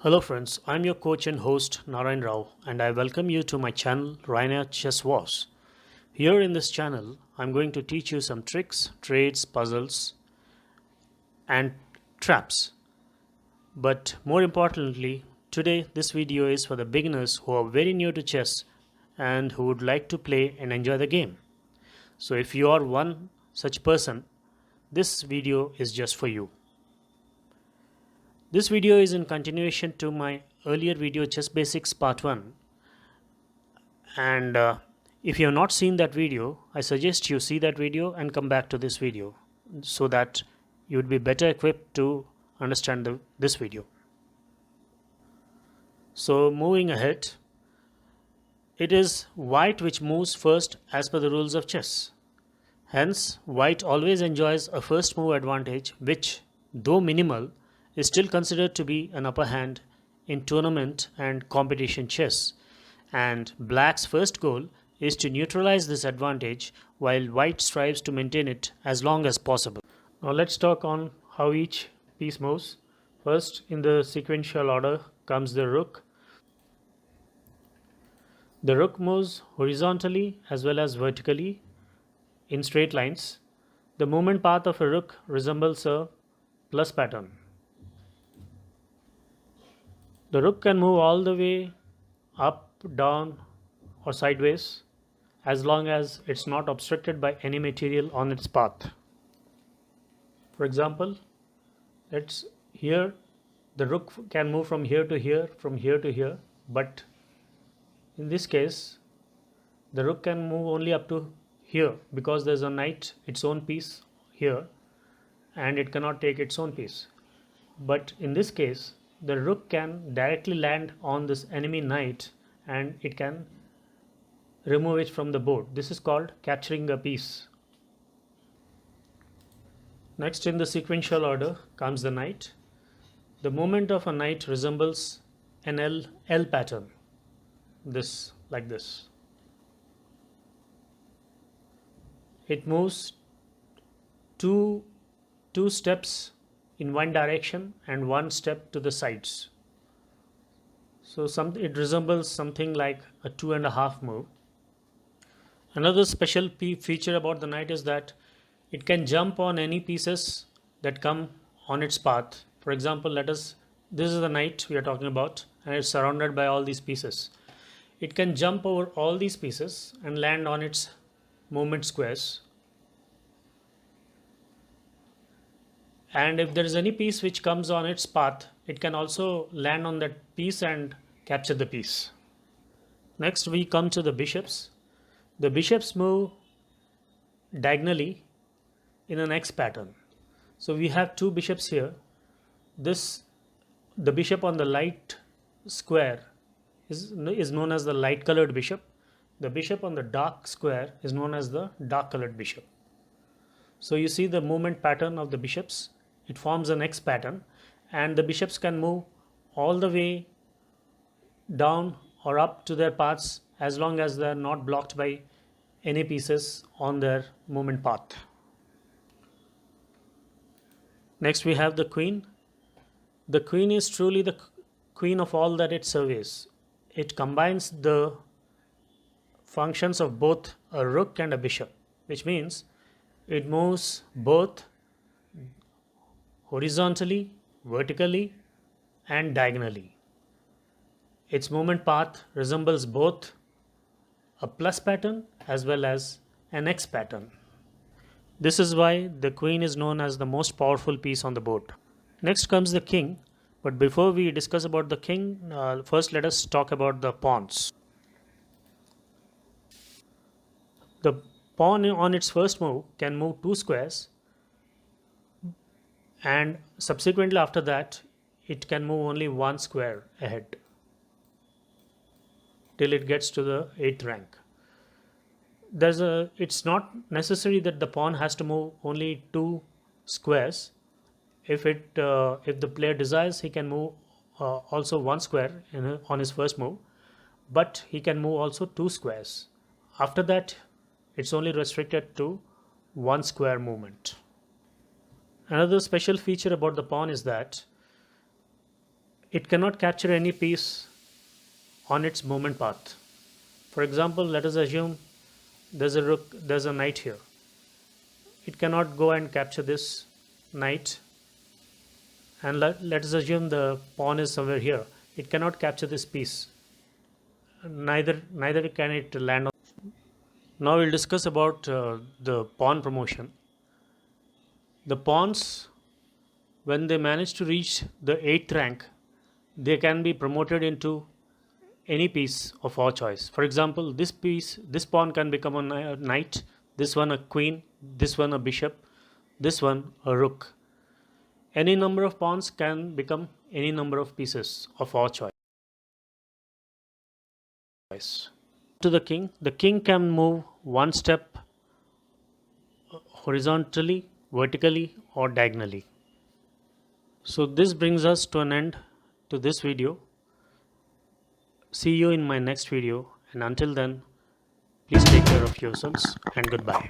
Hello friends, I'm your coach and host Narayan Rao and I welcome you to my channel Rayana Chess Warz. Here in this channel, I'm going to teach you some tricks, trades, puzzles and traps. But more importantly, today this video is for the beginners who are very new to chess and who would like to play and enjoy the game. So if you are one such person, this video is just for you. This video is in continuation to my earlier video Chess Basics Part 1 and if you have not seen that video, I suggest you see that video and come back to this video so that you would be better equipped to understand this video. So moving ahead, it is white which moves first as per the rules of chess. Hence, white always enjoys a first move advantage which, though minimal, is still considered to be an upper hand in tournament and competition chess. And black's first goal is to neutralize this advantage while white strives to maintain it as long as possible. Now let's talk on how each piece moves. First, in the sequential order comes the rook. The rook moves horizontally as well as vertically in straight lines. The movement path of a rook resembles a plus pattern. The rook can move all the way up, down or sideways as long as it's not obstructed by any material on its path. For example, let's here the rook can move from here to here, from here to here, but in this case the rook can move only up to here because there's a knight, its own piece here, and it cannot take its own piece. But in this case the rook can directly land on this enemy knight and it can remove it from the board. This is called capturing a piece. Next, in the sequential order comes the knight. The movement of a knight resembles an L pattern, this like this. It moves two steps in one direction and one step to the sides. So it resembles something like a 2.5 move. Another special feature about the knight is that it can jump on any pieces that come on its path. For example, this is the knight we are talking about and it's surrounded by all these pieces. It can jump over all these pieces and land on its movement squares. And if there is any piece which comes on its path, it can also land on that piece and capture the piece. Next, we come to the bishops. The bishops move diagonally in an X pattern. So we have two bishops here. The bishop on the light square is known as the light colored bishop. The bishop on the dark square is known as the dark colored bishop. So you see the movement pattern of the bishops. It forms an X pattern and the bishops can move all the way down or up to their paths as long as they are not blocked by any pieces on their movement path. Next we have the queen. The queen is truly the queen of all that it surveys. It combines the functions of both a rook and a bishop, which means it moves both horizontally, vertically and diagonally. Its movement path resembles both a plus pattern as well as an X pattern. This is why the queen is known as the most powerful piece on the board. Next comes the king, but before we discuss about the king, first let us talk about the pawns. The pawn on its first move can move 2 squares and subsequently after that it can move only 1 square ahead till it gets to the 8th rank. It's not necessary that the pawn has to move only 2 squares. If the player desires, he can move also 1 square on his first move, but he can move also 2 squares. After that it's only restricted to 1 square movement. Another special feature about the pawn is that It cannot capture any piece on its movement path. For example, let us assume there's a knight here. It cannot go and capture this knight, and let us assume the pawn is somewhere here. It cannot capture this piece. Neither can it land on. Now we'll discuss about the pawn promotion. The pawns, when they manage to reach the 8th rank, they can be promoted into any piece of our choice. For example, this pawn can become a knight, this one a queen, this one a bishop, this one a rook. Any number of pawns can become any number of pieces of our choice. To the king can move one step horizontally, vertically, or diagonally. So this brings us to an end to this video. See you in my next video, and until then, please take care of yourselves and goodbye.